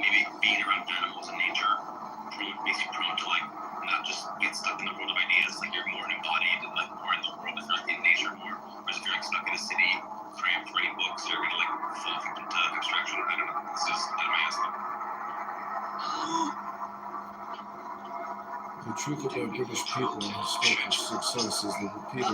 maybe being around animals and nature makes you prone to like not just get stuck in the world of ideas. Like you're more embodied and like more in the world if you're like in nature more. Whereas if you're like stuck in a city, cramped, reading books, you're gonna like fall victim to abstraction. I don't know. This is out of my ass. The truth about British people and historical success is the repeated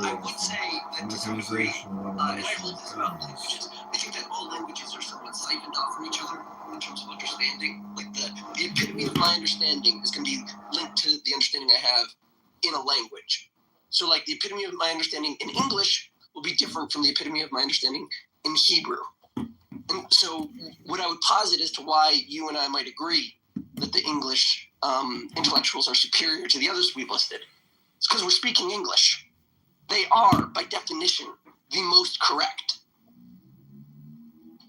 mechanization and automation of things. I think that all languages are somewhat siphoned off from each other in terms of understanding. Like the epitome of my understanding is going to be linked to the understanding I have in a language. So like the epitome of my understanding in English will be different from the epitome of my understanding in Hebrew. And so what I would posit as to why you and I might agree that the English intellectuals are superior to the others we've listed, it's because we're speaking English. They are, by definition, the most correct.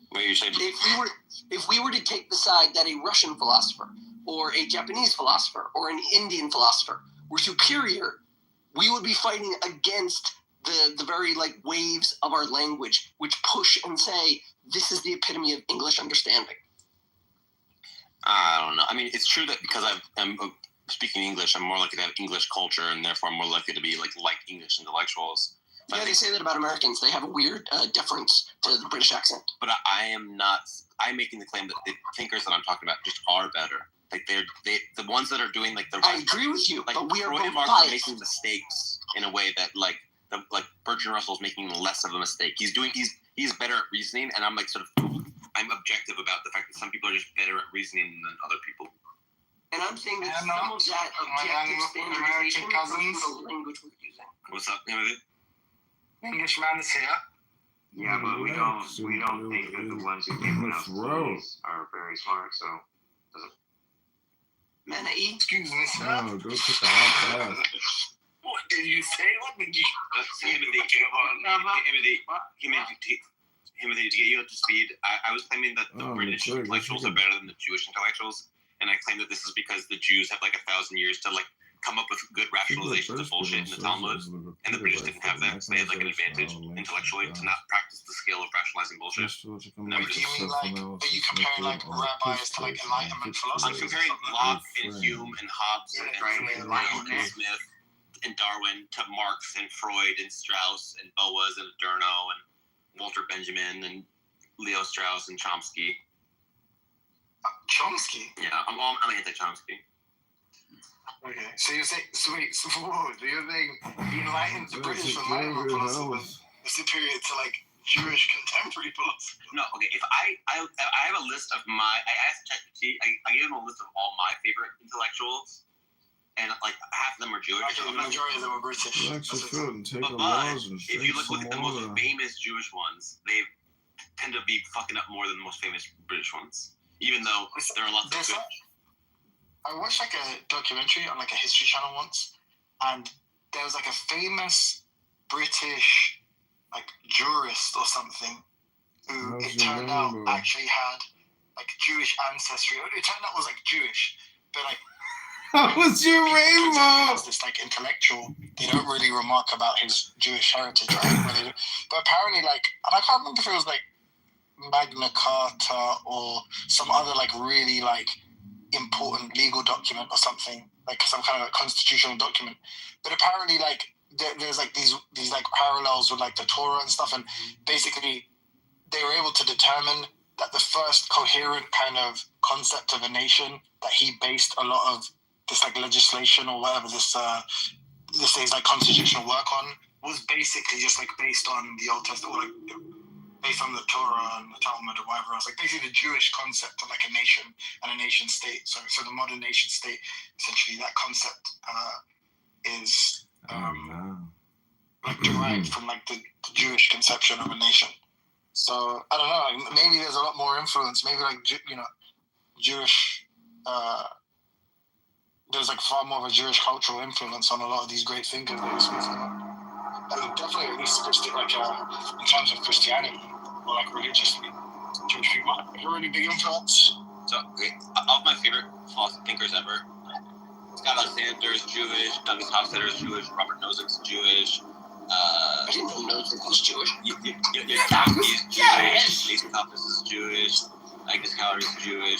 What you saying? If we were to take the side that a Russian philosopher or a Japanese philosopher or an Indian philosopher were superior, we would be fighting against the very like waves of our language, which push and say, this is the epitome of English understanding. I don't know. I mean, it's true that because I'm speaking English, I'm more likely to have English culture, and therefore I'm more likely to be like English intellectuals. Yeah, they say that about Americans. They have a weird deference to the British accent. But I am not. I'm making the claim that the thinkers that I'm talking about just are better. Like the ones that are doing like the. I agree with you, like but we are Freud both and Marx biased. are making mistakes in a way that like Bertrand Russell's making less of a mistake. He's better at reasoning, and I'm like I'm objective about the fact that some people are just better at reasoning than other people. And I'm saying that some of that objective standardization comes from the language we're using. What's up, Timothy? Englishman's here. Yeah, but we don't think that the ones who came with us are very smart, so Manai. Excuse me, sir. No, go take a hot bath. What did you say? What did you... Timothy, to get you up to speed, I was claiming that the British intellectuals are better than the Jewish intellectuals, and I claim that this is because the Jews have like 1,000 years to like come up with good rationalizations of bullshit in the Talmud, and the British didn't have that, so they had like an advantage intellectually to not practice the skill of rationalizing bullshit. Do you mean like, are you comparing like rabbis to like Enlightenment philosophers? I'm comparing Locke and Hume and Hobbes and Smith and Darwin to Marx and Freud and Strauss and Boas and Adorno and Walter Benjamin and Leo Strauss and Chomsky. Chomsky? Yeah, I'm anti-Chomsky. Okay, so you're saying, so you're saying the Enlightened, the British Enlightenment philosophers are superior to like Jewish contemporary philosophers? No, okay, if I have a list of I asked ChatGPT, I gave him a list of all my favorite intellectuals, and like half of them are Jewish. Actually, the majority of them are British. Relax your foot and take a But lozenge. if you look at the most famous Jewish ones, they tend to be fucking up more than the most famous British ones. Even though there are lots of good. I watched like a documentary on like a history channel once, and there was like a famous British like jurist or something who it turned out actually had like Jewish ancestry. It turned out was like Jewish, but like how was your rainbow? As this like intellectual, they don't really remark about his Jewish heritage, right? But apparently, like, and I can't remember if it was like Magna Carta or some other like really like important legal document or something, like some kind of like constitutional document. But apparently, like there's like these like parallels with like the Torah and stuff, and basically they were able to determine that the first coherent kind of concept of a nation that he based a lot of this like legislation or whatever this is like constitutional work on was basically just like based on the Old Testament, or like based on the Torah and the Talmud or whatever else, like basically the Jewish concept of like a nation and a nation state. So the modern nation state, essentially that concept is like derived from like the Jewish conception of a nation. So I don't know, maybe there's a lot more influence. Maybe like Jewish. There's like far more of a Jewish cultural influence on a lot of these great thinkers that we're speaking about. I mean, definitely at least like in terms of Christianity or like religiously, Jewish people have a really big influence. So, okay, of my favorite philosophy thinkers ever, Scott Alexander is Jewish, Douglas Hofstadter is Jewish, Robert Nozick's Jewish. I didn't know Nozick was Jewish. Chomsky is Jewish, Nathan Kalfas is Jewish, Agnes Cowdery is Jewish.